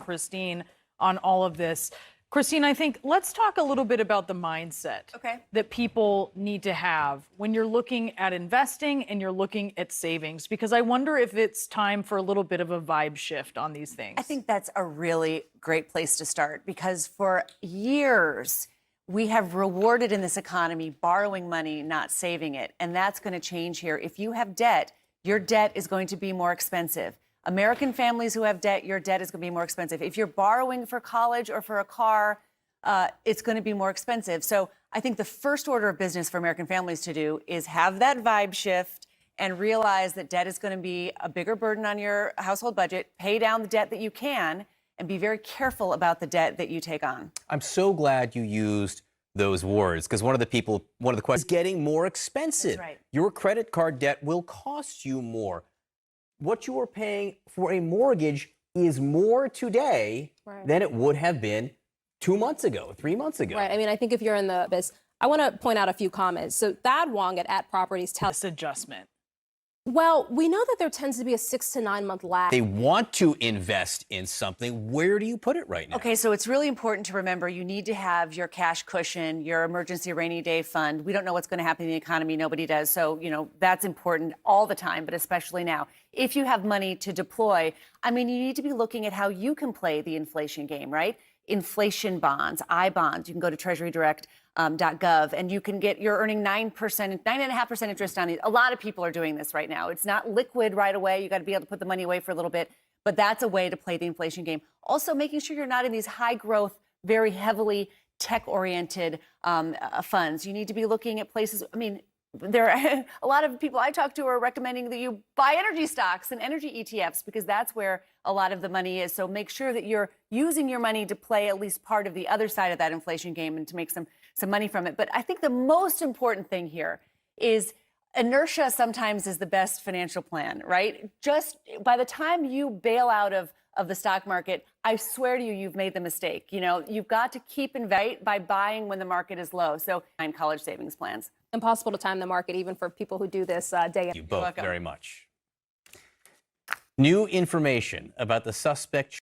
Christine on all of this. Christine, I think let's talk a little bit about the mindset that people need to have when you're looking at investing and you're looking at savings, because I wonder if it's time for a little bit of a vibe shift on these things. I think that's a really great place to start, because for years we have rewarded in this economy borrowing money, not saving it. And that's going to change here. If you have debt, your debt is going to be more expensive. American families who have debt, your debt is going to be more expensive. If you're borrowing for college or for a car, it's going to be more expensive. So I think the first order of business for American families to do is have that vibe shift and realize that debt is going to be a bigger burden on your household budget. Pay down the debt that you can and be very careful about the debt that you take on. I'm so glad you used those words, because one of the questions is getting more expensive. That's right. Your credit card debt will cost you more. What you are paying for a mortgage is more today than it would have been 2 months ago, 3 months ago. Right. I mean, I think if you're in the business, I want to point out a few comments. So Thad Wong at Properties tells This adjustment. well, we know that there tends to be a 6 to 9 month lag. They want to invest in something. Where do you put it right now? Okay, so it's really important to remember you need to have your cash cushion, your emergency rainy day fund. We don't know what's going to happen in the economy. Nobody does. So, that's important all the time, but especially now. If you have money to deploy, I mean, you need to be looking at how you can play the inflation game, right? Inflation bonds, I-bonds. You can go to treasurydirect.gov and you can you're earning 9.5% interest on it. A lot of people are doing this right now. It's not liquid right away. You got to be able to put the money away for a little bit, but that's a way to play the inflation game. Also, making sure you're not in these high growth, very heavily tech-oriented funds. You need to be looking at places. I mean, there are a lot of people I talk to are recommending that you buy energy stocks and energy ETFs, because that's where a lot of the money is. So make sure that you're using your money to play at least part of the other side of that inflation game and to make some money from it. But I think the most important thing here is inertia sometimes is the best financial plan, right? Just by the time you bail out of the stock market, I swear to you, you've made the mistake. You've got to keep invest by buying when the market is low. So college savings plans. Impossible to time the market, even for people who do this day in. Thank you both very much. New information about the suspect